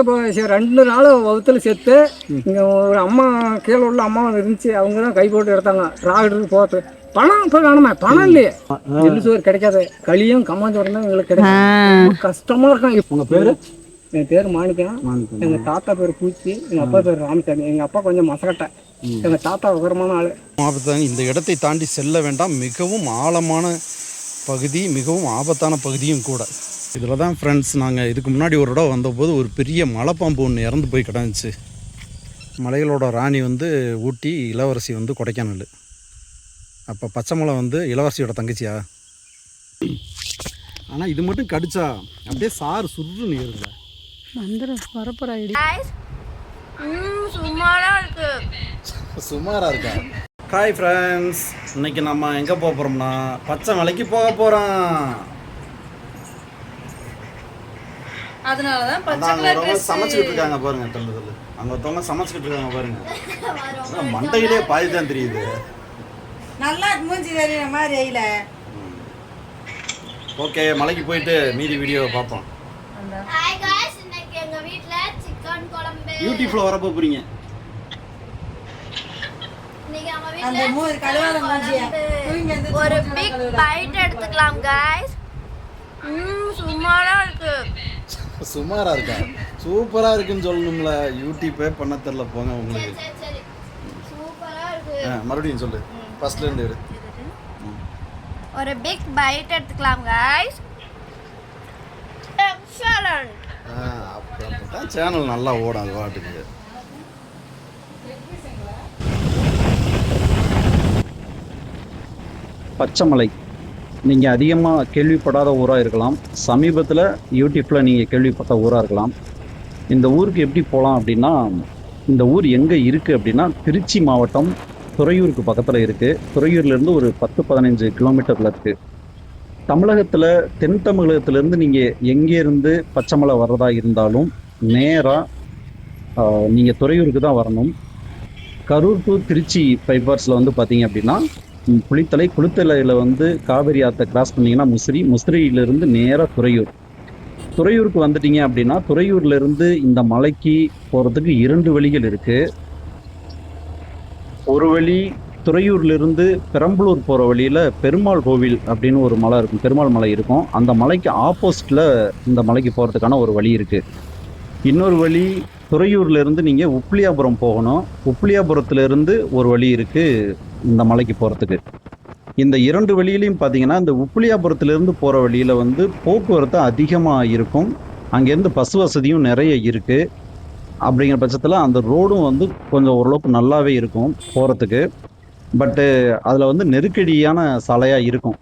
இப்போ 2 நாள் வகுத்தில் செத்து இங்கே ஒரு அம்மா கீழே உள்ள அம்மா இருந்துச்சு. அவங்க தான் கை போட்டு எடுத்தாங்க டிராக்டருக்கு போகிறது. பணம் இப்போ வேணுமே, பணம் இல்லையே, எள்ளுசோறு கிடைக்காது. களியும் கம்மாஞ்சோறும் தான் எங்களுக்கு கிடைக்கும். ரொம்ப கஷ்டமாக இருக்கும். உங்கள் பேர்? என் பேர் மாணிக்கம். எங்கள் தாத்தா பேர் பூச்சி, எங்கள் அப்பா பேர் ராமசாமி. எங்கள் அப்பா கொஞ்சம் மசக்கட்டை, எங்கள் தாத்தா உகரமான ஆள். ஆபத்தான இந்த இடத்தை தாண்டி செல்ல வேண்டாம். மிகவும் ஆழமான பகுதி, மிகவும் ஆபத்தான பகுதியும் கூட. இதில் தான் ஃப்ரெண்ட்ஸ், நாங்கள் இதுக்கு முன்னாடி ஒரு இடம் வந்தபோது ஒரு பெரிய மலைப்பாம்பு ஒன்று இறந்து போய் கிடந்துச்சு. மலைகளோட ராணி வந்து ஊட்டி, இளவரசி வந்து கொடைக்கானல். அப்போ பச்சைமலை வந்து இளவரசியோட தங்கச்சியா? ஆனால் இது மட்டும் கடிச்சா அப்படியே சாறு சுருன்னு ஏறுங்க. சுமாராக இருக்கா? ஹாய் ஃப்ரெண்ட்ஸ், இன்னைக்கு நம்ம எங்கே போக போகிறோம்னா பச்சை மலைக்கு போக போகிறோம். அதனாலதான் சமைச்சுக்கிட்டு இருக்காங்க பாருங்க. தள்ளு அங்க ஒருத்தவங்க சமைச்சுக்கிட்டு இருக்காங்க பாருங்க. மண்டையிலே பாதி தான் தெரியுது. நல்லா மூஞ்சி தெரியுற மாதிரி ஐல. ஓகே, மலைக்கு போயிட்டு மீதி வீடியோவை பார்ப்போம். ஹாய் गाइस, இன்னைக்கு எங்க வீட்ல சிக்கன் குழம்பு. யூடியூப்ல வர போறீங்க. இன்னைக்கு நம்ம வீட்ல அந்த மூஞ்சி கழுவாத மூஞ்சியா தூங்கி வந்து ஒரு பிக் பைட் எடுத்துக்கலாம் गाइस. சுமாரா இருக்கு. சுமாரா இருக்கா? சூப்பரா இருக்குன்னு சொல்லணும்ல. யூடியூப்பே பண்ண தெரியல போங்க உங்களுக்கு. சரி சூப்பரா இருக்கு. மறுபடியும் சொல்லு, ஃபர்ஸ்ட்ல இருந்து எடு. ஒரு பிக் பைட் எடுத்துக்கலாம் गाइस. எக்ஸலென்ட். அப்பதான் சேனல் நல்லா ஓடும் அது பாட்டுக்கு. பச்சைமலை நீங்கள் அதிகமாக கேள்விப்படாத ஊராக இருக்கலாம். சமீபத்தில் யூடியூப்பில் நீங்கள் கேள்விப்பட்ட ஊராக இருக்கலாம். இந்த ஊருக்கு எப்படி போகலாம் அப்படின்னா, இந்த ஊர் எங்கே இருக்குது அப்படின்னா திருச்சி மாவட்டம் துறையூருக்கு பக்கத்தில் இருக்குது. துறையூர்லேருந்து ஒரு 10-15 கிலோமீட்டரில் இருக்குது. தமிழகத்தில் தென் தமிழகத்திலேருந்து நீங்கள் எங்கேருந்து பச்சைமலை வர்றதா இருந்தாலும் நேராக நீங்கள் துறையூருக்கு தான் வரணும். கரூர் டு திருச்சி பைபாஸில் வந்து பார்த்தீங்க அப்படின்னா குளித்தலையில் வந்து காவிரி ஆற்றை கிராஸ் பண்ணிங்கன்னா முசிறியிலிருந்து நேராக துறையூருக்கு வந்துட்டீங்க அப்படின்னா துறையூர்லேருந்து இந்த மலைக்கு போகிறதுக்கு 2 வழிகள் இருக்குது. ஒரு வழி துறையூர்லேருந்து பெரம்பலூர் போகிற வழியில் பெருமாள் கோவில் அப்படின்னு ஒரு மலை இருக்கும், பெருமாள் மலை இருக்கும். அந்த மலைக்கு ஆப்போசிட்டில் இந்த மலைக்கு போகிறதுக்கான ஒரு வழி இருக்குது. இன்னொரு வழி துறையூர்லேருந்து நீங்கள் உப்பிலியாபுரம் போகணும். உப்பிலியாபுரத்துலேருந்து ஒரு வழி இருக்குது இந்த மலைக்கு போகிறதுக்கு. இந்த 2 வழியிலையும் பார்த்தீங்கன்னா இந்த உப்பிலியாபுரத்துலேருந்து போகிற வழியில் வந்து போக்குவரத்து அதிகமாக இருக்கும். அங்கேருந்து பஸ் வசதியும் நிறைய இருக்குது. அப்படிங்கிற பட்சத்தில் அந்த ரோடும் வந்து கொஞ்சம் ஓரளவுக்கு நல்லாவே இருக்கும் போகிறதுக்கு. பட்டு அதில் வந்து நெருக்கடியான சாலையாக இருக்கும்.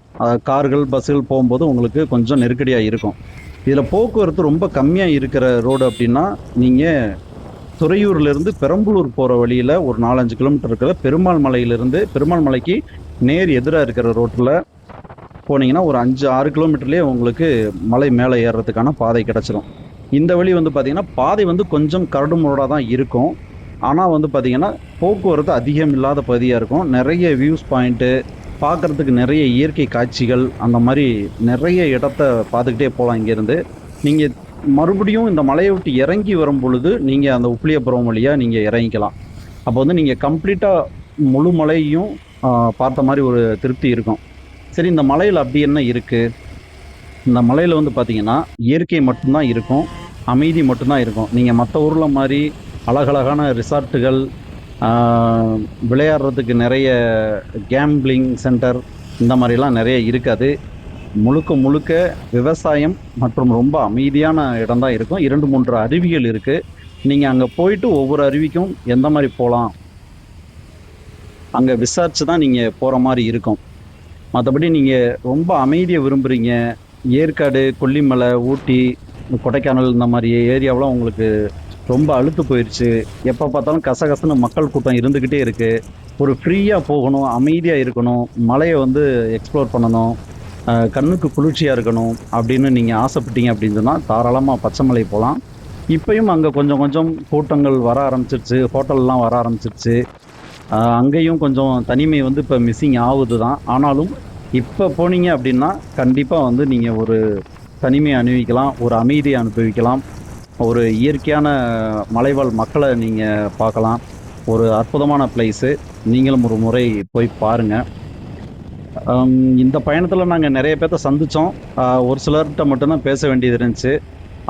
கார்கள் பஸ்ஸுகள் போகும்போது உங்களுக்கு கொஞ்சம் நெருக்கடியாக இருக்கும். இதில் போக்குவரத்து ரொம்ப கம்மியாக இருக்கிற ரோடு அப்படின்னா நீங்கள் துறையூர்லேருந்து பெரம்பலூர் போகிற வழியில் ஒரு 4-5 கிலோமீட்டர் இருக்கிற பெருமாள் மலைக்கு நேர் எதிராக இருக்கிற ரோட்டில் போனீங்கன்னா ஒரு 5-6 கிலோமீட்டர்லேயே உங்களுக்கு மலை மேலே ஏறுறதுக்கான பாதை கிடச்சிரும். இந்த வழி வந்து பார்த்திங்கன்னா பாதை வந்து கொஞ்சம் கரடு முரடாக தான் இருக்கும். ஆனால் வந்து பார்த்திங்கன்னா போக்குவரத்து அதிகம் இல்லாத பகுதியாக இருக்கும். நிறைய வியூஸ் பாயிண்ட்டு, பார்க்குறதுக்கு நிறைய இயற்கை காட்சிகள், அந்த மாதிரி நிறைய இடத்த பார்த்துக்கிட்டே போகலாம். இங்கேருந்து நீங்கள் மறுபடியும் இந்த மலையை விட்டு இறங்கி வரும் பொழுது நீங்கள் அந்த உப்பிலியாபுரம் வழியாக நீங்கள் இறங்கிக்கலாம். அப்போ வந்து நீங்கள் கம்ப்ளீட்டாக முழு மலையும் பார்த்த மாதிரி ஒரு திருப்தி இருக்கும். சரி, இந்த மலையில் அப்படி என்ன இருக்குது? இந்த மலையில் வந்து பார்த்திங்கன்னா இயற்கை மட்டும்தான் இருக்கும், அமைதி மட்டும்தான் இருக்கும். நீங்கள் மற்ற ஊரில் மாதிரி அழகழகான ரிசார்ட்டுகள், விளையாடுறதுக்கு நிறைய கேம்பிளிங் சென்டர் இந்த மாதிரிலாம் நிறைய இருக்காது. முழுக்க விவசாயம் மற்றும் ரொம்ப அமைதியான இடம் தான் இருக்கும். 2-3 அருவிகள் இருக்குது. நீங்கள் அங்கே போயிட்டு ஒவ்வொரு அருவிக்கும் எந்த மாதிரி போகலாம் அங்கே விசாரித்து தான் நீங்கள் போகிற மாதிரி இருக்கும். மற்றபடி நீங்கள் ரொம்ப அமைதியை விரும்புகிறீங்க, ஏற்காடு, கொல்லிமலை, ஊட்டி, கொடைக்கானல் இந்த மாதிரி ஏரியாவெலாம் உங்களுக்கு ரொம்ப அழுத்து போயிடுச்சு, எப்போ பார்த்தாலும் கசகசன்னு மக்கள் கூட்டம் இருந்துக்கிட்டே இருக்குது, ஒரு ஃப்ரீயாக போகணும், அமைதியாக இருக்கணும், மலையை வந்து எக்ஸ்ப்ளோர் பண்ணணும், கண்ணுக்கு குளிர்ச்சியாக இருக்கணும் அப்படின்னு நீங்கள் ஆசைப்பட்டீங்க அப்படின்னு சொன்னால் தாராளமாக பச்சைமலை போகலாம். இப்போயும் அங்கே கொஞ்சம் கூட்டங்கள் வர ஆரம்பிச்சிருச்சு, ஹோட்டல்லாம் வர ஆரம்பிச்சிருச்சு. அங்கேயும் கொஞ்சம் தனிமை வந்து இப்போ மிஸ்ஸிங் ஆகுது தான். ஆனாலும் இப்போ போனீங்க அப்படின்னா கண்டிப்பாக வந்து நீங்கள் ஒரு தனிமையை அனுபவிக்கலாம், ஒரு அமைதியை அனுபவிக்கலாம். ஒரு இயற்கையான மலைவாழ் மக்களை நீங்கள் பார்க்கலாம். ஒரு அற்புதமான பிளேஸு. நீங்களும் ஒரு முறை போய் பாருங்கள். இந்த பயணத்தில் நாங்கள் நிறைய பேர்த்த சந்தித்தோம். ஒரு சிலர்கிட்ட மட்டும்தான் பேச வேண்டியது இருந்துச்சு.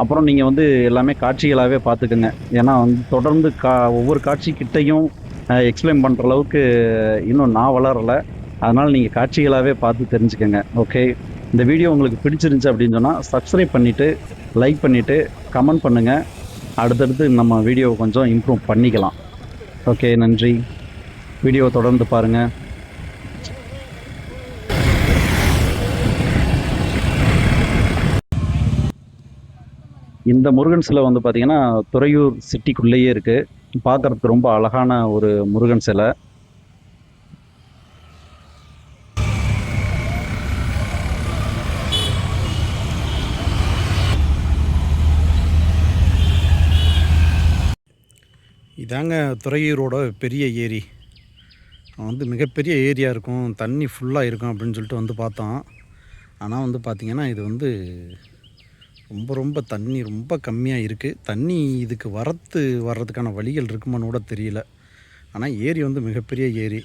அப்புறம் நீங்கள் வந்து எல்லாமே காட்சிகளாகவே பார்த்துக்குங்க. ஏன்னா வந்து தொடர்ந்து ஒவ்வொரு காட்சிக்கிட்டையும் எக்ஸ்பிளைன் பண்ணுற அளவுக்கு இன்னும் நான் வளரலை. அதனால் நீங்கள் காட்சிகளாகவே பார்த்து தெரிஞ்சுக்கங்க. ஓகே, இந்த வீடியோ உங்களுக்கு பிடிச்சிருந்துச்சு அப்படின்னு சொன்னால் சப்ஸ்கிரைப் பண்ணிவிட்டு, லைக் பண்ணிவிட்டு, கமெண்ட் பண்ணுங்கள். அடுத்தடுத்து நம்ம வீடியோவை கொஞ்சம் இம்ப்ரூவ் பண்ணிக்கலாம். ஓகே, நன்றி. வீடியோவை தொடர்ந்து பாருங்கள். இந்த முருகன் சிலை வந்து பார்த்தீங்கன்னா துறையூர் சிட்டிக்குள்ளேயே இருக்குது. பார்க்குறதுக்கு ரொம்ப அழகான ஒரு முருகன் சிலை. இதாங்க துறையூரோட பெரிய ஏரி. வந்து மிகப்பெரிய ஏரியா இருக்கும், தண்ணி ஃபுல்லாக இருக்கும் அப்படின்னு சொல்லிட்டு வந்து பார்த்தோம். ஆனால் வந்து பார்த்திங்கன்னா இது வந்து ரொம்ப தண்ணி ரொம்ப கம்மியாக இருக்குது. தண்ணி இதுக்கு வர்றதுக்கான வழிகள் இருக்குமான்னு கூட தெரியல. ஆனால் ஏரி வந்து மிகப்பெரிய ஏரி.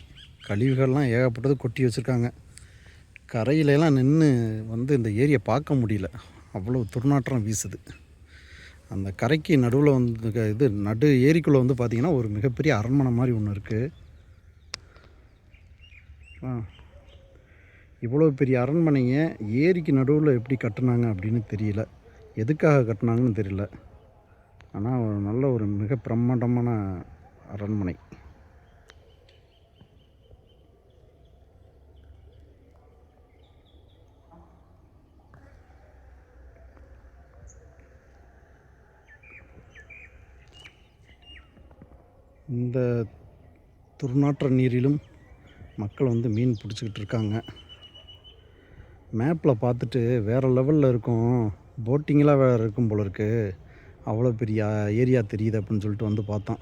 கழிவுகள்லாம் ஏகப்பட்டது கொட்டி வச்சுருக்காங்க. கரையிலலாம் நின்று வந்து இந்த ஏரியை பார்க்க முடியல, அவ்வளோ துர்நாற்றம் வீசுது. அந்த கரைக்கு நடுவில் வந்து நடு ஏரிக்குள்ளே வந்து பார்த்திங்கன்னா ஒரு மிகப்பெரிய அரண்மனை மாதிரி ஒன்று இருக்குது. இவ்வளோ பெரிய அரண்மனையை ஏரிக்கு நடுவில் எப்படி கட்டினாங்க அப்படின்னு தெரியல, எதுக்காக கட்டினாங்கன்னு தெரியல. ஆனால் நல்ல ஒரு மிக பிரம்மாண்டமான அரண்மனை. இந்த துர்நாற்ற நீரிலும் மக்கள் வந்து மீன் பிடிச்சிக்கிட்டு இருக்காங்க. மேப்பில் பார்த்துட்டு வேறு லெவலில் இருக்கும், போட்டிங்கெலாம் வேறு இருக்கும் போல இருக்குது. அவ்வளோ பெரிய ஏரியா தெரியுது அப்படின்னு சொல்லிட்டு வந்து பார்த்தோம்.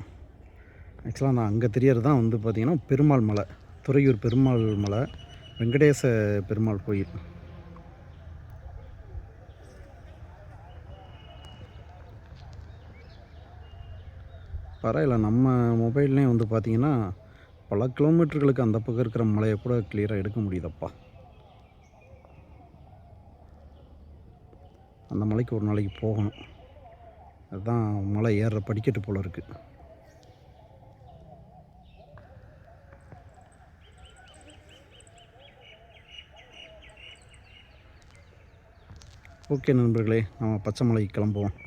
ஆக்சுவலாக நான் அங்கே தெரியறது தான் வந்து பார்த்திங்கன்னா பெருமாள் மலை, துறையூர் பெருமாள் மலை, வெங்கடேச பெருமாள் கோயில். பரவாயில்ல, நம்ம மொபைல்லையும் வந்து பார்த்திங்கன்னா பல கிலோமீட்டர்களுக்கு அந்த பக்கம் இருக்கிற மலையை கூட கிளியராக எடுக்க முடியுதப்பா. அந்த மலைக்கு ஒரு நாளைக்கு போகணும். அதுதான் மலை ஏறுற படிக்கட்டு போல் இருக்குது. ஓகே நண்பர்களே, நம்ம பச்சை மலைக்கு கிளம்புவோம்.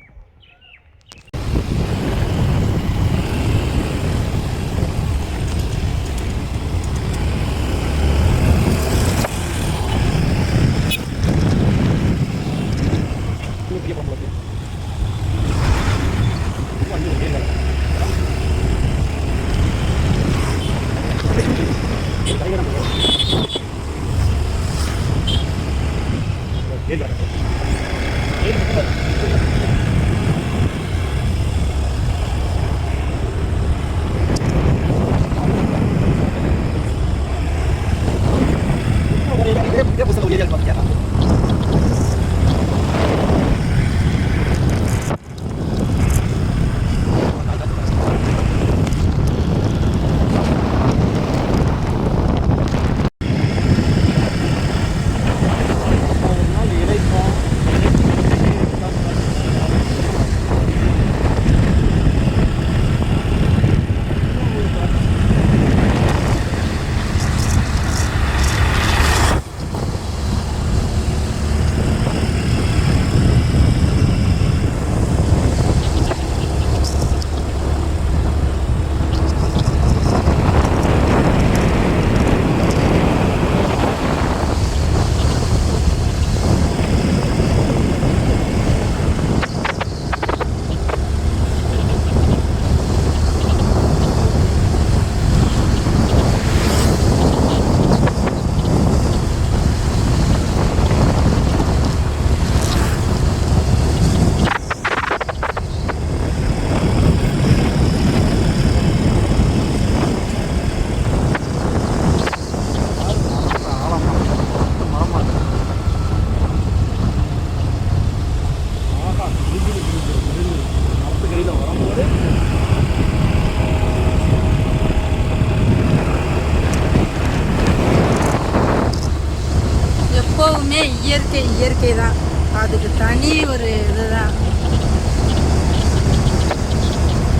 எப்போவுமே இயற்கை தான், அதுக்கு தனி ஒரு இதுதான்.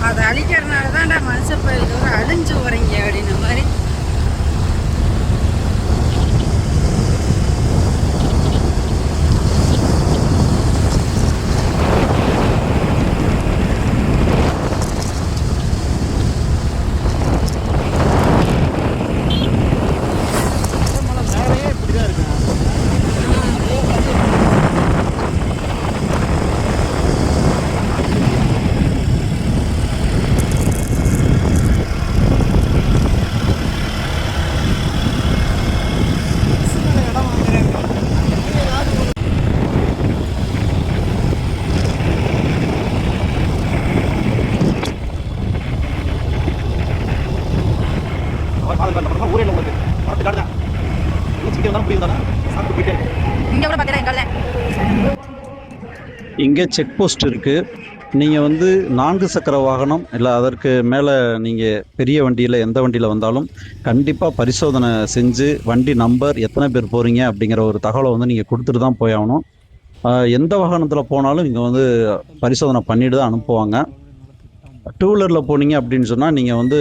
அதை அழிக்கிறதுனால தான்டா மனுஷ பயிர் அழிஞ்சு வரீங்க அப்படின்ன மாதிரி. இங்கே செக் போஸ்ட் இருக்குது. நீங்கள் வந்து 4 சக்கர வாகனம் இல்லை அதற்கு மேலே நீங்கள் பெரிய வண்டியில் எந்த வண்டியில் வந்தாலும் கண்டிப்பாக பரிசோதனை செஞ்சு வண்டி நம்பர் எத்தனை பேர் போகிறீங்க அப்படிங்கிற ஒரு தகவலை வந்து நீங்கள் கொடுத்துட்டு தான் போய் ஆகணும். எந்த வாகனத்தில் போனாலும் இங்கே வந்து பரிசோதனை பண்ணிட்டு தான் அனுப்புவாங்க. 2 வீலரில் போனீங்க அப்படின்னு சொன்னால் நீங்கள் வந்து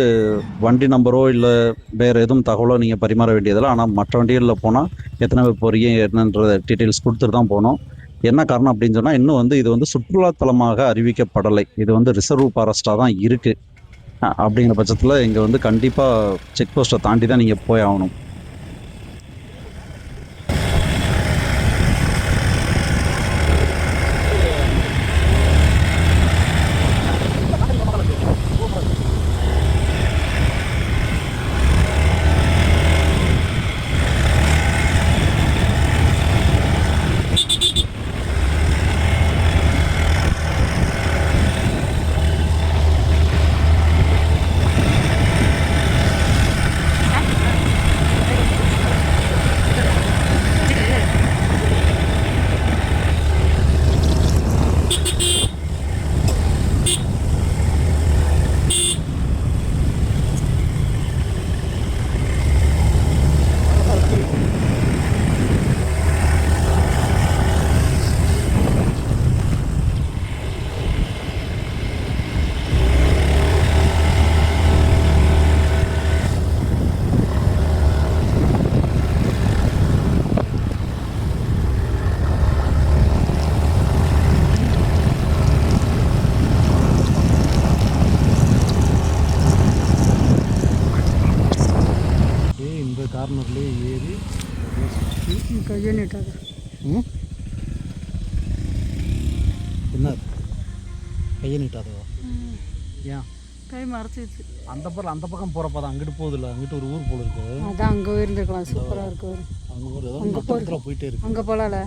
வண்டி நம்பரோ இல்லை வேறு எதுவும் தகவலோ நீங்கள் பரிமாற வேண்டியதில்லை. ஆனால் மற்ற வண்டிகளில் போனால் எத்தனை பேர் போகிறீங்க என்னன்ற டீட்டெயில்ஸ் கொடுத்துட்டு தான் போகணும். என்ன காரணம் அப்படின்னு சொன்னால் இன்னும் வந்து இது வந்து சுற்றுலாத்தலமாக அறிவிக்கப்படலை. இது வந்து ரிசர்வ் ஃபாரஸ்ட்டாக தான் இருக்குது. அப்படிங்கிற பட்சத்தில் இங்கே வந்து கண்டிப்பாக செக் போஸ்ட்டை தாண்டி தான் நீங்கள் போய் ஆகணும். கார்னர்லேயே ஏறி கையை நீட்டாத. என்ன கையை நீட்டாதவா? ஏன் கை மறைச்சிச்சு. அந்த பக்கம் போகிறப்ப தான் அங்கிட்டு போகுது இல்லை, அங்கிட்டு ஒரு ஊர் போல இருக்கு. அதான் அங்கே இருந்துருக்கலாம், சூப்பராக இருக்கு. அங்கே ஒரு ஏதோ பக்கத்தில் போயிட்டே இருக்கு. அங்கே போகலாம்ல.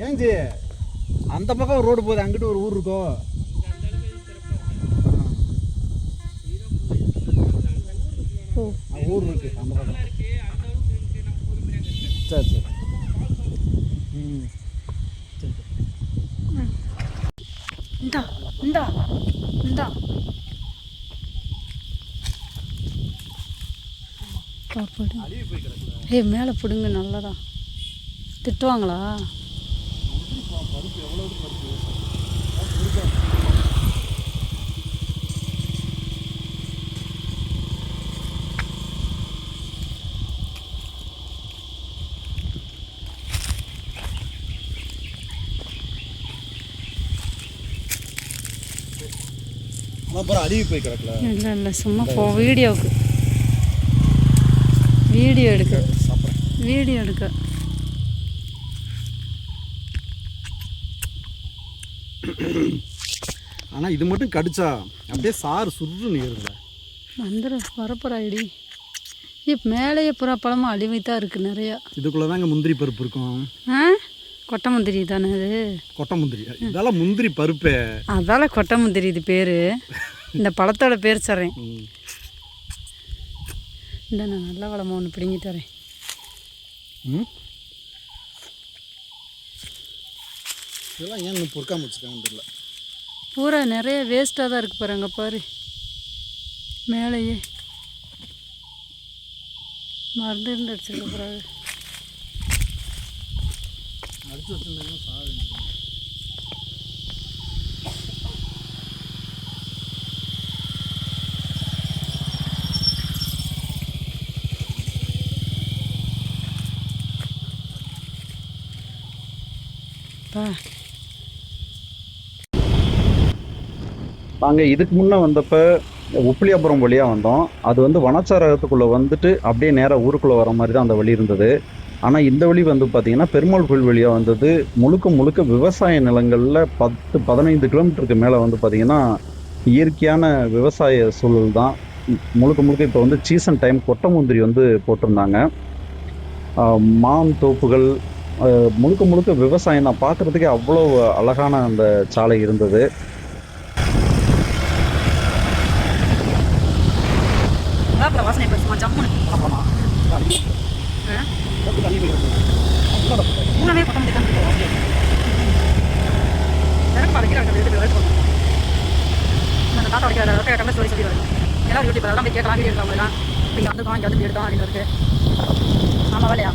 ஏஞ்சி அந்த பக்கம் ரோடு போகுது, அங்கிட்டு ஒரு ஊர் இருக்கோ. ஊர் இருக்கு அந்த பக்கம். சரி சரி. இந்தா இந்தா இந்தா ஏய் மேலே பிடுங்க, நல்லதா. திட்டுவாங்களா? அழுகி போய் கிடக்கல. இல்லை இல்லை, சும்மா வீடியோவுக்கு வீடியோ எடுக்க. ஆனால் இது மட்டும் கடிச்சா அப்படியே சாறு சுருன்னு ஏறுங்க. வரப்போறாடி. இப்போ மேலேயே புறா பழமும் அழிவைத்தான் இருக்குது நிறையா. இதுக்குள்ளே தாங்க முந்திரி பருப்பு இருக்கும். கொட்டை முந்திரி தானே அது? கொட்டை முந்திரி இதெல்லாம் முந்திரி பருப்பே, அதால கொட்டை முந்திரி இது பேர். இந்த பழத்தோட பேர் சொல்கிறேன். இந்த நான் நல்ல வளமாக ஒன்று பிடிங்கிட்டு வரேன். இதெல்லாம் ஏன் இன்னும் பொறுக்காம வச்சுருக்காங்கன்னு தெரியல. பூரா நிறைய வேஸ்ட்டாக தான் இருக்குது பாருங்க, பாரு மேலேயே மருந்து அடிச்சிருக்க போகிறாங்க. அடிச்சு வச்சுருந்தாங்கன்னா சாதம். நாங்கள் இதுக்கு முன்னே வந்தப்போ உப்பிலியாபுரம் வழியாக வந்தோம். அது வந்து வனச்சாரகத்துக்குள்ளே வந்துட்டு அப்படியே நேராக ஊருக்குள்ளே வர மாதிரி தான் அந்த வழி இருந்தது. ஆனால் இந்த வழி வந்து பார்த்திங்கன்னா பெருமாள் கோயில் வழியாக வந்தது. முழுக்க முழுக்க விவசாய நிலங்களில் 10-15 கிலோமீட்டருக்கு மேலே வந்து பார்த்திங்கன்னா இயற்கையான விவசாய சூழல் தான். முழுக்க முழுக்க இப்போ வந்து சீசன் டைம் கொட்டை முந்திரி வந்து போட்டிருந்தாங்க. மான் தோப்புகள், முழுக்க முழுக்க விவசாயம் தான். பார்க்குறதுக்கே அவ்வளோ அழகான அந்த சாலை இருந்தது. வாசனை பேசுமா ஜம்முன்னு மூணமே பக்கம் அந்த தாத்தா வைக்கிற கம்மி ஸ்டோரி சொல்லி வருது. எல்லாரும் யூடியூப் அதெல்லாம் போய் கேட்கலாம், வீடியோ எடுக்கலாம். இங்கே வந்துருக்கோம், இங்கே வந்து எடுத்தோம் அப்படின்னு இருக்கு. ஆமாம் வேலையா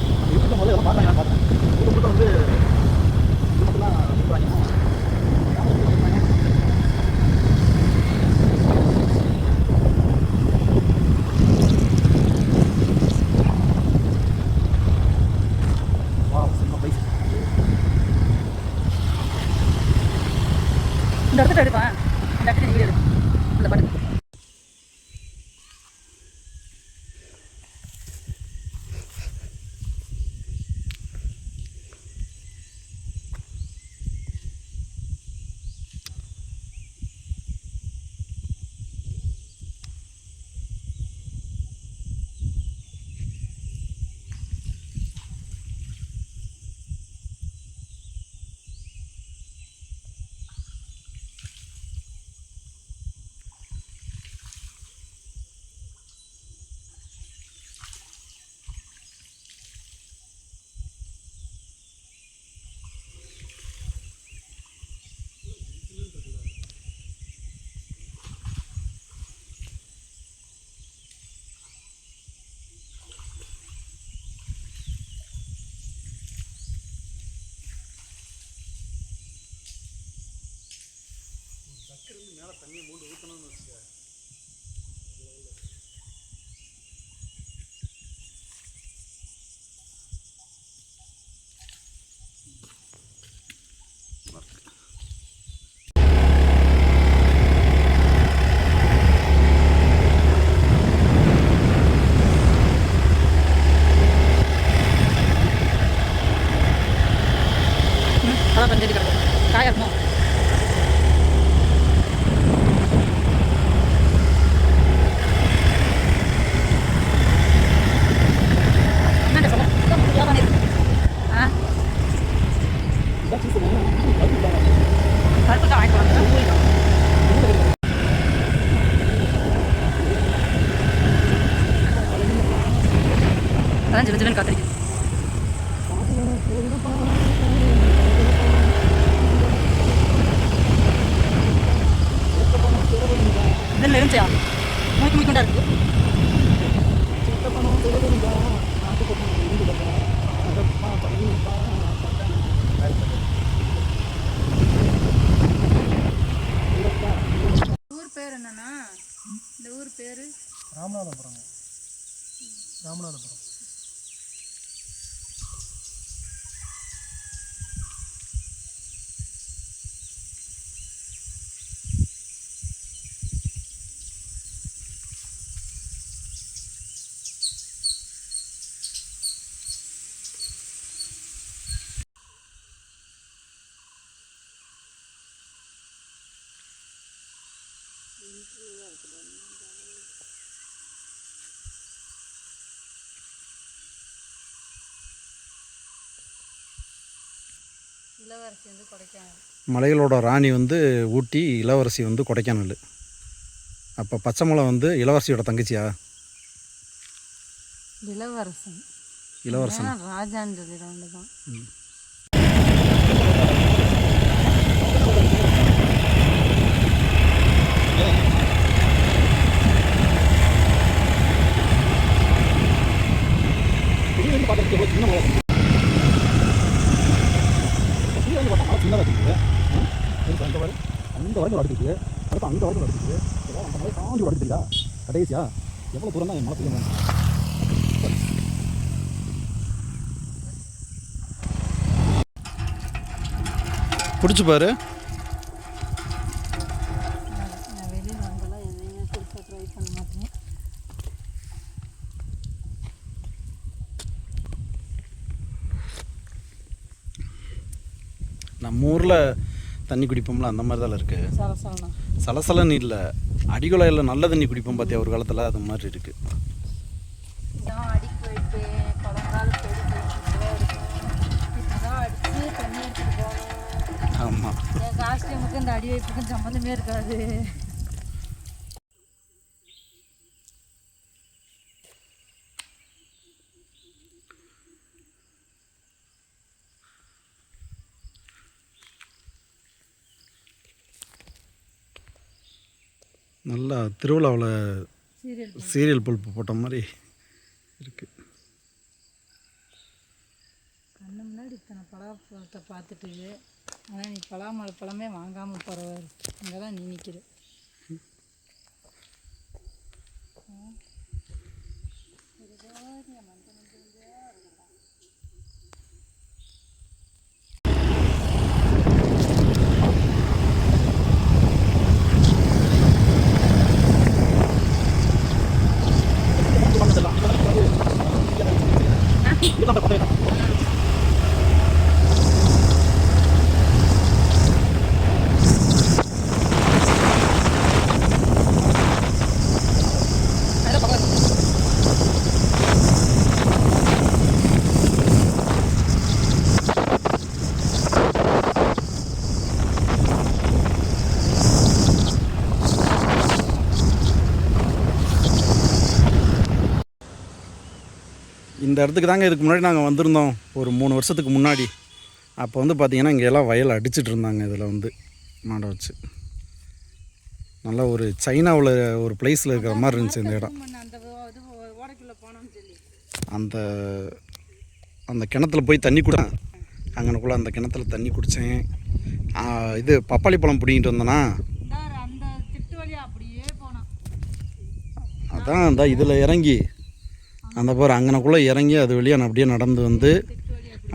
இந்த இடத்துல எடுப்பேன். இந்த இடத்துல வீடியோ எடுப்பேன். இந்த பாட்டு அதான் பஞ்சடி கிடக்கும் காயா இருக்கும். அதான் ஜிலு ஜிலுன்னு காத்திருக்கு. இதில் இருந்துச்சா மூக்கு மூக்குண்டா இருக்கு. ஊர் பேர் என்னன்னா, இந்த ஊர் பேர் ராமநாதபுரம். ராமநாதபுரம் இளவரசி வந்து கொடைக்கானல். மலைகளோட ராணி வந்து ஊட்டி, இளவரசி வந்து கொடைக்கானல். அப்போ பச்சை மலை வந்து இளவரசியோட தங்கச்சியா? இளவரசன் இளவரசன் ராஜான்றது ரெண்டு தான். கடைசியா எவ்வளோ தூரம் தான் என் மழை பெய்யும். பிடிச்சி பாரு. நான் வெளியில் வந்தாலும் எதையுமே பெருசாக ட்ரை பண்ண மாட்டேன். நம்ம ஊரில் தண்ணி குடிப்போம்ல அந்த மாதிரி தான் இருக்குது. சலசலனா சலசலன்னு இல்லை, அடிக்குழாயில் நல்ல தண்ணி குடிப்போம் பார்த்தியா ஒரு காலத்தில், அது மாதிரி இருக்குது. இதான் அடி போயிட்டு பழங்கால செடி போயிட்டு இருக்கும். இப்போதான் அடித்து தண்ணி எடுத்துகிட்டு போகணும். ஆமாம், என் காஸ்டியூமுக்கு இந்த அடி வைப்புக்கும் சம்மந்தமே இருக்காது. நல்லா திருவிழாவில் சீரியல் சீரியல் பல்ப்பு போட்ட மாதிரி இருக்குது. கண்ணு முன்னாடி இத்தனை பலாப்பழத்தை பார்த்துட்டு, ஆனால் நீ பலாமலை பழமே வாங்காமல் போகிறவர் அங்கே தான் நீ நிற்கிற. இந்த இடத்துக்கு தாங்க இதுக்கு முன்னாடி நாங்கள் வந்திருந்தோம் ஒரு 3 வருஷத்துக்கு முன்னாடி. அப்போ வந்து பார்த்திங்கன்னா இங்கே எல்லாம் வயல் அடிச்சிட்டு இருந்தாங்க. இதில் வந்து மாடை வச்சு நல்லா ஒரு சைனாவில் ஒரு பிளேஸில் இருக்கிற மாதிரி இருந்துச்சு இந்த இடம். அந்த அந்த கிணத்துல போய் தண்ணி குடித்தேன். அங்கனக்குள்ளே அந்த கிணத்துல தண்ணி குடித்தேன். இது பப்பாளி பழம் பிடிங்கிட்டு வந்தேன்னா அதான் அந்த இதில் இறங்கி அந்த பாரு அங்கனக்குள்ளே இறங்கி அது வழியாக நான் அப்படியே நடந்து வந்து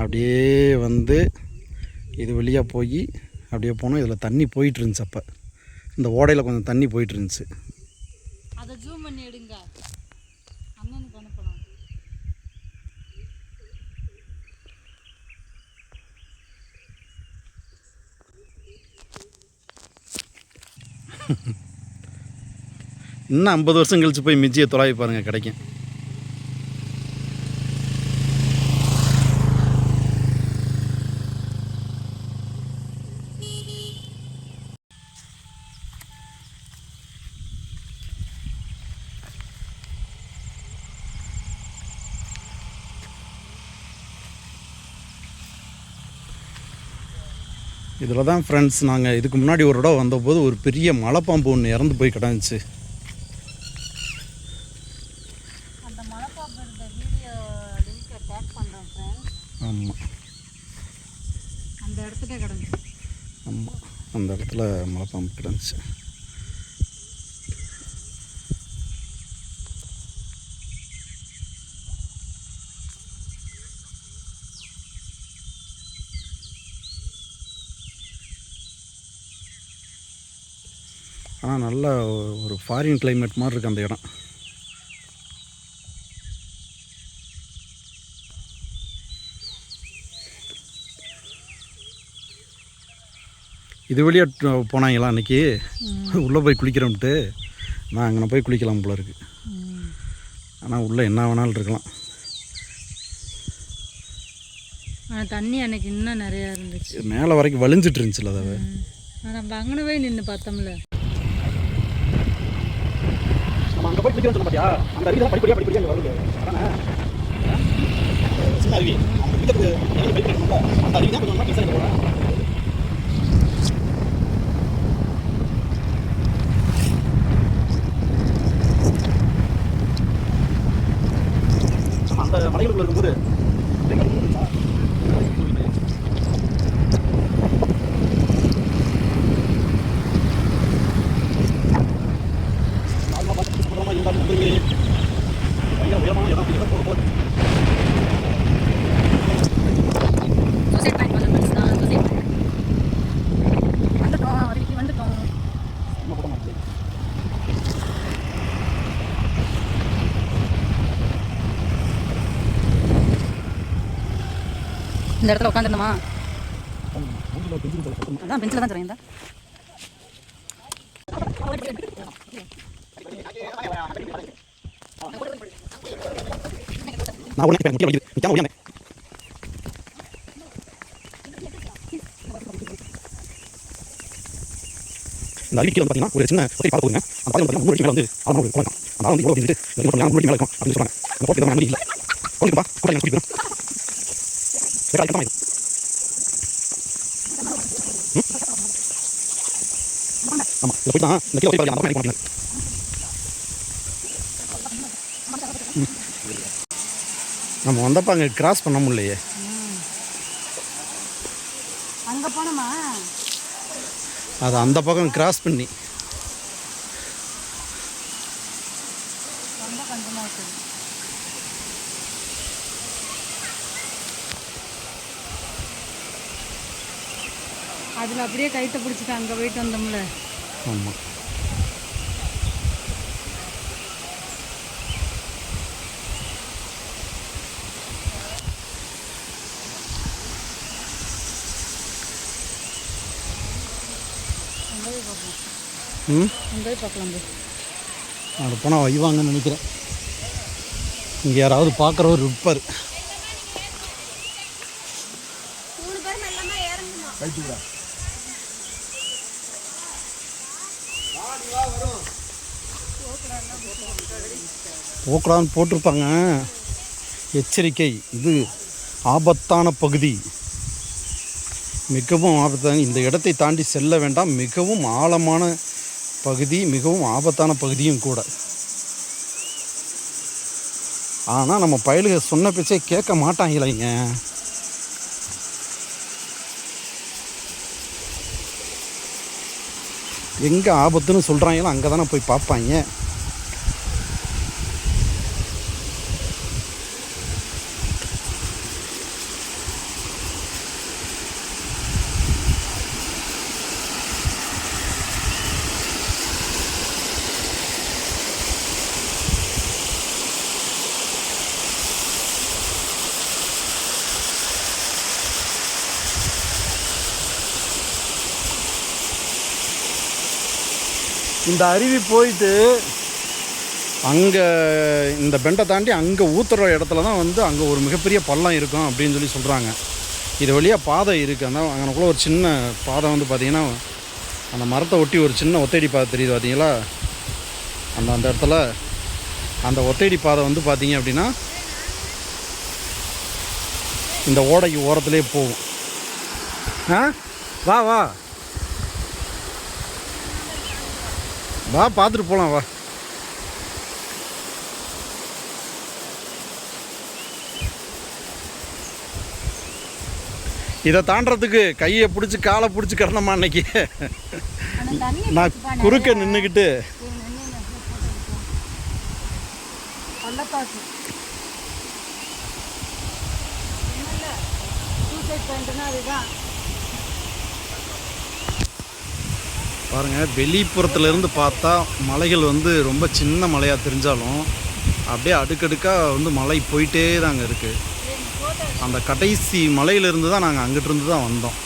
அப்படியே வந்து இது வழியாக போய் அப்படியே போனோம். இதில் தண்ணி போயிட்டு இருந்துச்சு. அப்போ இந்த ஓடையில் கொஞ்சம் தண்ணி போயிட்டு இருந்துச்சு. அதை ஜூம் பண்ணி எடுங்க, அண்ணனுக்கு அனுப்பலாம். இன்னும் 50 வருஷம் கழிச்சு போய் மிஜியை தொலைவி பாருங்கள், கிடைக்கும். இதில் தான் ஃப்ரெண்ட்ஸ் நாங்கள் இதுக்கு முன்னாடி ஒரு இடம் வந்தபோது ஒரு பெரிய மலைப்பாம்பு ஒன்று இறந்து போய் கிடந்துச்சு. அந்த மலைப்பாம்பு இந்த வீடியோ லிங்க்கை டேக் பண்ணுறேன் ஃப்ரெண்ட்ஸ். ஆமாம், அந்த இடத்துல கிடந்துச்சு. ஆமாம், அந்த இடத்துல மலைப்பாம்பு கிடந்துச்சு. ஆனால் நல்லா ஒரு ஃபாரின் கிளைமேட் மாதிரி இருக்குது அந்த இடம். இது வழியாக போனாங்களா அன்றைக்கி உள்ளே போய் குளிக்கிறோம்ட்டு. நான் அங்கே போய் குளிக்கலாம் போல இருக்குது. ஆனால் உள்ளே என்ன வேணாலும் இருக்கலாம். ஆனால் தண்ணி அன்னைக்கு இன்னும் நிறையா இருந்துச்சு. மேலே வரைக்கும் வலிஞ்சிட்டு இருந்துச்சுல்ல அதை. நம்ம அங்கே போய் நின்று பார்த்தோம்ல. நம்ம அங்கே போய் குளிக்கிறோம் சொல்ல மாட்டியா, அந்த அருவி தான் படிப்படியாக அங்கே வருது. அதானே சின்ன அருவி, அந்த வீட்டுக்கு அந்த அருவி தான் கொஞ்சம் பெருசாக போகிறேன். இந்த இடத்துல உட்காந்துருந்தோமா, அதான் பெஞ்சில் தான் தருவேன். நான் உடனே முக்கிய வலிக்குது நிற்காம ஓடியாங்க. இந்த அருவி கீழே வந்து பார்த்தீங்கன்னா ஒரு சின்ன ஒத்தை பார்க்க போகுங்க. அந்த பாதை பார்த்தீங்கன்னா 3 அடி மேலே வந்து ஆழமாக ஒரு குளம். அந்த ஆழம் வந்து இவ்வளோ வந்துட்டு 3 அடி மேலே இருக்கும் அப்படின்னு சொல்கிறாங்க. அந்த போட்டு எதாவது அனுமதி இல்லை. போட்டுப்பா கூட எனக்கு கூட்டிட்டு போயிடும். வேற கட்டமாக இருக்கும். ஆமாம் இதில் போயிட்டு தான் இந்த கீழே போய் அந்த பக்கம் எனக்கு மாட்டேங்க. நம்ம வந்தப்போ அங்கே கிராஸ் பண்ண முடியலையே. அங்கே போனோமா, அது அந்த பக்கம் கிராஸ் பண்ணி ரொம்ப கஞ்சமாக இருக்குது. அதில் அப்படியே கைத்தை பிடிச்சிட்டு அங்கே போயிட்டு வந்தோம்ல. ஆமாம் அங்கே பார்க்கலாம். அது போனால் வைவாங்கன்னு நினைக்கிறேன். இங்கே யாராவது பார்க்குறவர் இருப்பார். போக்கூடாதுன்னு போட்டிருப்பாங்க. எச்சரிக்கை, இது ஆபத்தான பகுதி, மிகவும் ஆபத்தான, இந்த இடத்தை தாண்டி செல்ல வேண்டாம், மிகவும் ஆழமான பகுதி, மிகவும் ஆபத்தான பகுதியும் கூட. ஆனால் நம்ம பயலுக சொன்ன பேச்சே கேட்க மாட்டாங்களேங்க. எங்கே ஆபத்துன்னு சொல்கிறாங்களோ அங்கே தானே போய் பார்ப்பாங்க. இந்த அருவி போயிட்டு அங்கே இந்த பெண்டை தாண்டி அங்கே ஊற்றுற இடத்துல தான் வந்து அங்கே ஒரு மிகப்பெரிய பள்ளம் இருக்கும் அப்படின்னு சொல்லி சொல்கிறாங்க. இது வழியாக பாதை இருக்குது. அந்த அங்கனக்குள்ளே ஒரு சின்ன பாதை வந்து பார்த்திங்கன்னா அந்த மரத்தை ஒட்டி ஒரு சின்ன ஒத்தையடி பாதை தெரியுது பார்த்தீங்களா. அந்த இடத்துல அந்த ஒத்தையடி பாதை வந்து பார்த்திங்க அப்படின்னா இந்த ஓடைக்கு ஓரத்துலேயே போகும். வா வா வா பார்த்துட்டு போகலாம் வா. இதை தாண்டறதுக்கு கையை பிடிச்சி காலை பிடிச்சி கறணுமா அன்னைக்கு. நான் குறுக்க நின்றுக்கிட்டு பாருங்கள், வெளிப்புறத்துலேருந்து பார்த்தா மலைகள் வந்து ரொம்ப சின்ன மலையாக தெரிஞ்சாலும் அப்படியே அடுக்கடுக்காக வந்து மலை போயிட்டே தாங்க இருக்குது. அந்த கடைசி மலையிலேருந்து தான் நாங்கள் அங்கிட்டிருந்து தான் வந்தோம்.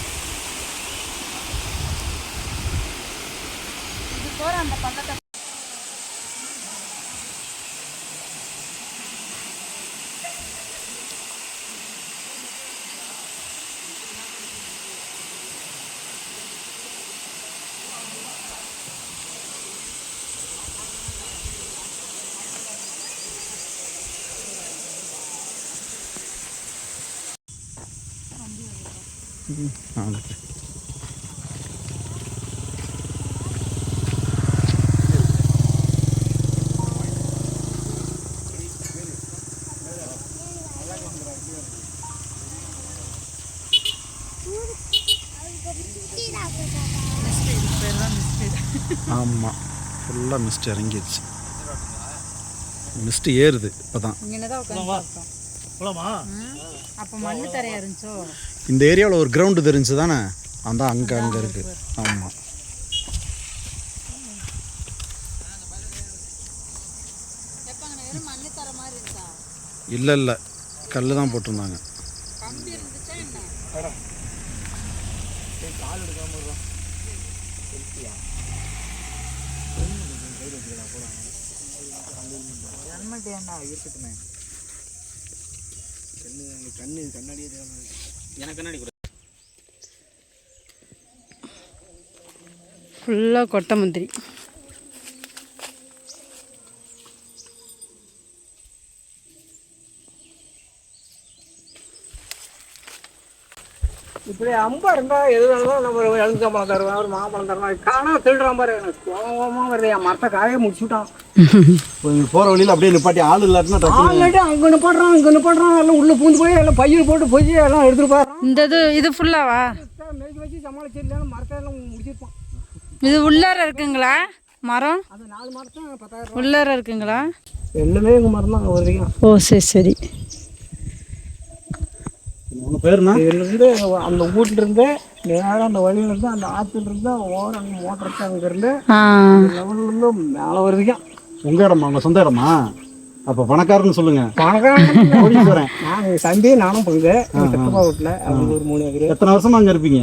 ஆமாம், ஃபுல்லாக மிஸ்ட் இறங்கிடுச்சு. மிஸ்ட் ஏறுது இப்போ தான். அப்போ மண்ணு தரையா இருந்துச்சோ. இந்த ஏரியாவில் ஒரு கிரவுண்டு தெரிஞ்சு தானே, அந்த அங்கே இருக்குது. ஆமாம், இல்லை கல் தான் போட்டிருந்தாங்க. ஃபுல்லாக கொட்டை முந்திரி. இப்படி அம்பா இருந்தா எது வேணாலும் நம்ம ஒரு எலுமிச்சம்பழம் தருவேன், ஒரு மாம்பழம் தருவேன். காணா திருடுறான் பாரு, எனக்கு கோபமா வருது. என் மரத்தை காய முடிச்சுட்டான். போற வழியில அப்படியே நிப்பாட்டி ஆள் இல்லாட்டினா ஆல்ரெடி அங்க நிப்பாடுறான், இங்க நிப்பாடுறான். எல்லாம் உள்ள பூந்து போய் எல்லாம் பையில் போட்டு போய் எல்லாம் எடுத்துட்டு போறான். இந்த இது ஃபுல்லாவா? மேய்ச்சி வச்சு சமாளிச்சிடலாம், மரத்தை எல்லாம் முடிச்சிருப்பான். இது உள்ளார இருக்குங்களா மரம்? அது 4 மரத்தை 10,000 உள்ளார இருக்குங்களா? எல்லாமே எங்கள் மரம் தான் வருவீங்க. ஓ சரி சரி. உங்க பேருனா? இதுலேருந்து அந்த வீட்டுல இருந்து நேரம் அந்த வழியில இருந்து அந்த ஆற்றுல இருந்து ஓரம் அங்கே மோட்டர் அங்கே இருந்து லெவலில் இருந்து மேலே வருவீங்க. உங்க இடமா? உங்க சொந்த இடமா? அப்ப பணக்காரன்னு சொல்லுங்க. பணக்காரன் நாங்கள் தம்பி நானும் பங்கு சித்தப்பா வீட்டில் அவங்க ஒரு 3 ஏக்கர். எத்தனை வருஷமா அங்க இருப்பீங்க?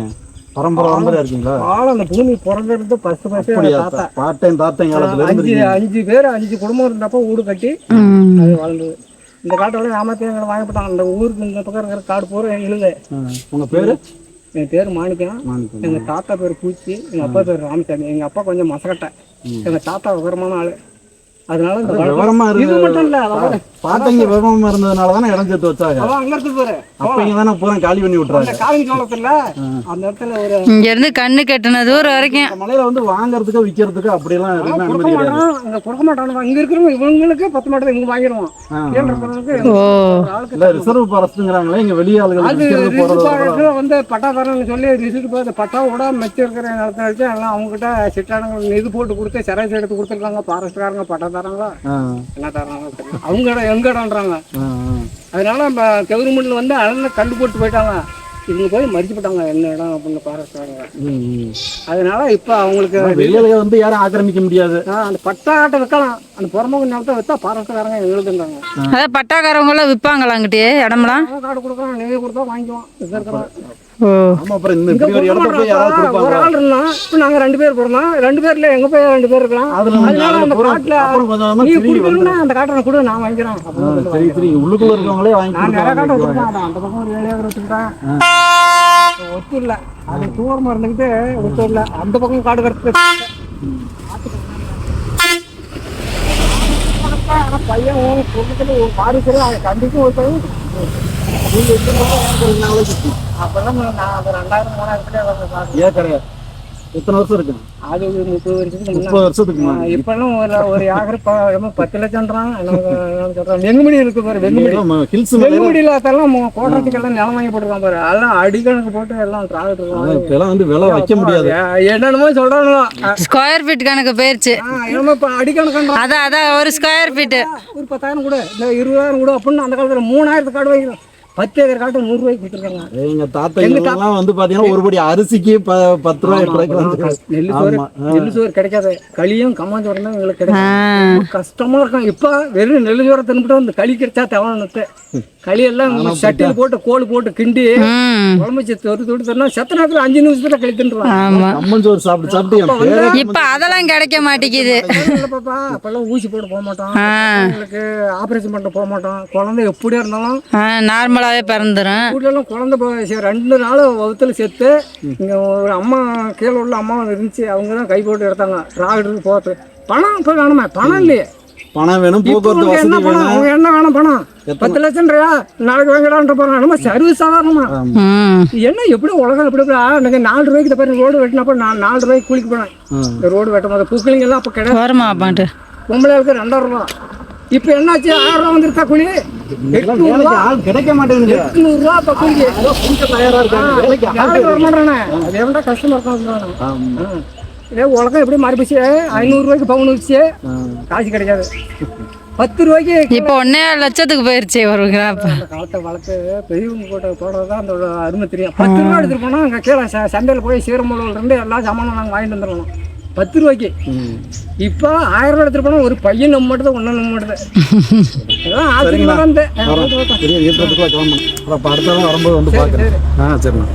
பரம்பரை இருக்கீங்களா? அந்த பூமி பிறந்திருந்து ஃபர்ஸ்ட் தாத்தா பாட்டன் காலத்துல 5 பேர் 5 குடும்பம் இருந்தப்போ வீடு கட்டி அது வளர்ந்தது. இந்த காட்டோட ஏமாத்தி எங்களை வாங்கிட்டாங்க. அந்த ஊருக்கு இந்த பக்கம் இருக்கிற காடு பூரா எழுது. உங்க பேரு? என் பேர் மாணிக்கம். எங்க தாத்தா பேர் பூச்சி, எங்க அப்பா பேர் ராமசாமி. எங்க அப்பா கொஞ்சம் மசக்கட்டை, எங்க தாத்தா விவரமான ஆளு. அதனால இந்த விவரமா இது மட்டும் இல்ல, பாட்டங்க விவரமா இருந்ததுனால தானே இடம் சேர்த்து வச்சாங்க. அவன் அங்க இருக்கு பாரு, அப்ப இங்க தானே பூரா காலி பண்ணி விட்டுறாங்க. காலிங் காலத்துல அந்த இடத்துல ஒரு இங்க இருந்து கண்ணு கெட்டின தூரம் வரைக்கும் இந்த மலையில வந்து வாங்குறதுக்கு விக்கிறதுக்கு அப்படி எல்லாம் எதுவுமே அனுமதி கிடையாது. அங்க கொடுக்க மாட்டானுங்க. இங்க இருக்கிறவங்க இவங்களுக்கு 10 மாட்டை இங்க வாங்கிடுவோம். இல்ல ரிசர்வ் ஃபாரஸ்ட்ங்கறாங்களே, இங்க வெளிய ஆளுங்க விக்கிறது போறது வந்து பட்டாதாரன்னு சொல்லி ரிசர்வ் பட்டாவோட மெச்ச இருக்கிற இடத்துல வச்சு எல்லாம் அவங்க கிட்ட சிட்டானுங்க இது போட்டு கொடுத்து சராசரி எடுத்து கொடுத்துருக்காங்க. ஃபாரஸ்ட்காரங்க பட்டாதாரங்களா என்ன தராங்க அவங்க இடம் எங்க இடம்ன்றாங்க. அதனால நம்ம கவர்மெண்ட்ல வந்து அதனால கண்டு போட்டு போயிட்டாங்க. இவங்க போய் மறிச்சு போட்டாங்க என்ன இடம் அப்படின்னு ஃபாரஸ்ட்காரங்க. அதனால இப்ப அவங்களுக்கு வெளியாளுங்க வந்து யாரும் ஆக்கிரமிக்க முடியாது. அந்த பட்டா ஆட்டை வைக்கலாம். அந்த புறமுக நிலத்தை வச்சா ஃபாரஸ்ட்காரங்க எழுதுன்றாங்க. அதான் பட்டாக்காரவங்க எல்லாம் விற்பாங்களா அங்கிட்டே இடம்லாம்? காடு கொடுக்கலாம், நெய் கொடுத்தா வாங்கிக்குவோம். இது இருக்கிறோம். ஆமா, அப்புறம் இந்த இப்படி ஒரு இடத்துல போய் யாராவது கொடுப்பாங்க. ஒரு ஆள் இருந்தா இப்ப நாங்க 2 பேர் போறோம். 2 பேர்ல எங்க போய் 2 பேர் இருக்கலாம். அதனால அந்த காட்டுல நீ குடுக்கணும்னா அந்த காட்டை கூட நான் வாங்கிக்கிறேன். சரி சரி, உள்ளுக்குள்ள இருக்கவங்களே வாங்கி நான் நிறைய காட்டை வச்சிருக்கேன். அந்த பக்கம் ஒரு 7 ஏக்கர் வச்சுக்கிட்டேன். ஒத்து இல்ல, அது தூரமா இருந்துக்கிட்டு ஒத்து இல்ல. அந்த பக்கம் காடு கட்டு பையன் பொருளுக்கு ஒரு பாரிசு கண்டிக்கும் ஒரு பையன். அப்பதான் நான் 2000-3000 ஏக்கர் எத்தனை வருஷம் இருக்கு? அது 30 வருஷத்துக்கு 30 வருஷத்துக்கு முன்னாடி. இப்பெல்லாம் ஒரு ஏக்கர் 10 லட்சம்ன்றான். வெங்குமடி இருக்கு பாரு, வெங்குமடியில அதெல்லாம் கோட்டத்துக்கெல்லாம் நிலம் வாங்கி போட்டுருக்கான் பாரு. அதெல்லாம் அடிக்கணக்கு போட்டு எல்லாம் இப்பெல்லாம் வந்து விலை வைக்க முடியாது. என்னென்னமோ சொல்றானோ. ஸ்கொயர் ஃபீட் கணக்கு போயிருச்சு. அடிக்கணக்கு அதான் ஒரு ஸ்கொயர் ஃபீட்டு ஒரு 10,000 கூட இல்லை 20,000 கூட அப்படின்னு அந்த காலத்துல 3000 காடு வாங்கிடும். 10 ஏக்கர் காட்டு 100 ரூபாய்க்கு கொடுத்துருக்காங்க. எங்க தாத்தா எல்லாம் வந்து பாத்தீங்கன்னா ஒரு படி அரிசிக்கு 10 ரூபாய் 8 ரூபாய்க்கு நெல்லு சோறு கிடைக்காது. களியும் கம்மாஞ்சோரம் தான் எங்களுக்கு கிடைக்கும். கஷ்டமா இருக்கும். இப்ப வெறும் நெல்லு சோறை தின்னுட்டு அந்த களி கிடைச்சா தேவைன்னு களியெல்லாம் சட்டியில் போட்டு கோல் போட்டு கிண்டி குழம்பு தொட்டு தரணும். செத்த நேரத்துல 5 நிமிஷத்துல களி தின்றுவாங்க. கம்மஞ்சோறு சாப்பிட்டு இப்ப அதெல்லாம் கிடைக்க மாட்டேங்குது. பாப்பா அப்பெல்லாம் ஊசி போட போக மாட்டோம், எங்களுக்கு ஆபரேஷன் பண்ண போக மாட்டோம். குழந்தை எப்படியா இருந்தாலும் நார்மலாவே பிறந்துரும். வீட்டுல குழந்தை 2 நாள் வகுத்துல செத்து இங்க ஒரு அம்மா கீழே உள்ள அம்மா இருந்துச்சு. அவங்கதான் கை போட்டு எடுத்தாங்க. ராகடுக்கு போகிறது பணம் இப்ப வேணுமே, பணம் இல்லையே. பணம் வேணும், போக்குவரத்து வசதி வேணும். அவங்க என்ன வேணும் பணம்? 10 லட்சம் நாளைக்கு வாங்கலான்ற போறாங்க. நம்ம சர்வீஸ் சாதாரணமா என்ன எப்படி உலகம் எப்படி எனக்கு 4 ரூபாய்க்கு பாரு ரோடு வெட்டினப்ப நான் 4 ரூபாய்க்கு கூலிக்கு போனேன். இந்த ரோடு வெட்டும் போது பூக்களிங்க எல்லாம் அப்ப கிடையாது. பொம்பளைகளுக்கு 2000 ரூபா. இப்ப என்னாச்சு 1000 ரூபா வந்துருக்கா கூலி? 800 கிடைக்க மாட்டேங்குது. 800 ரூபா இப்ப கூலிக்கு தயாரா இருக்காங்க. வர மாட்டானே அது எவ்வளோ கஷ்டமா இருக்கும். இதே உலகம் எப்படி மாறி போச்சு. 500 ரூபாய்க்கு பவுன் வச்சு காசு கிடைக்காது. 10 ரூபாய்க்கு இப்போ 1.5 லட்சத்துக்கு போயிருச்சு ஒரு கிராம். காலத்தை வளர்த்து பெரியவங்க போட்ட போடுறதுதான் அந்த அருமை தெரியும். 10 ரூபா எடுத்துட்டு போனா அங்கே கீழே சந்தையில் போய் சீரமூலில் இருந்து எல்லா சாமானும் நாங்கள் வாங்கிட்டு வந்துடணும் 10 ரூபாய்க்கு. இப்போ 1000 ரூபா எடுத்துட்டு போனா ஒரு பையன் நம்ம மட்டும் தான், ஒன்றும் நம்ம மட்டும் தான். இதெல்லாம் ஆச்சரியமா இருந்தேன். அடுத்த வரும்போது வந்து பாக்குறேன். சரிண்ணா.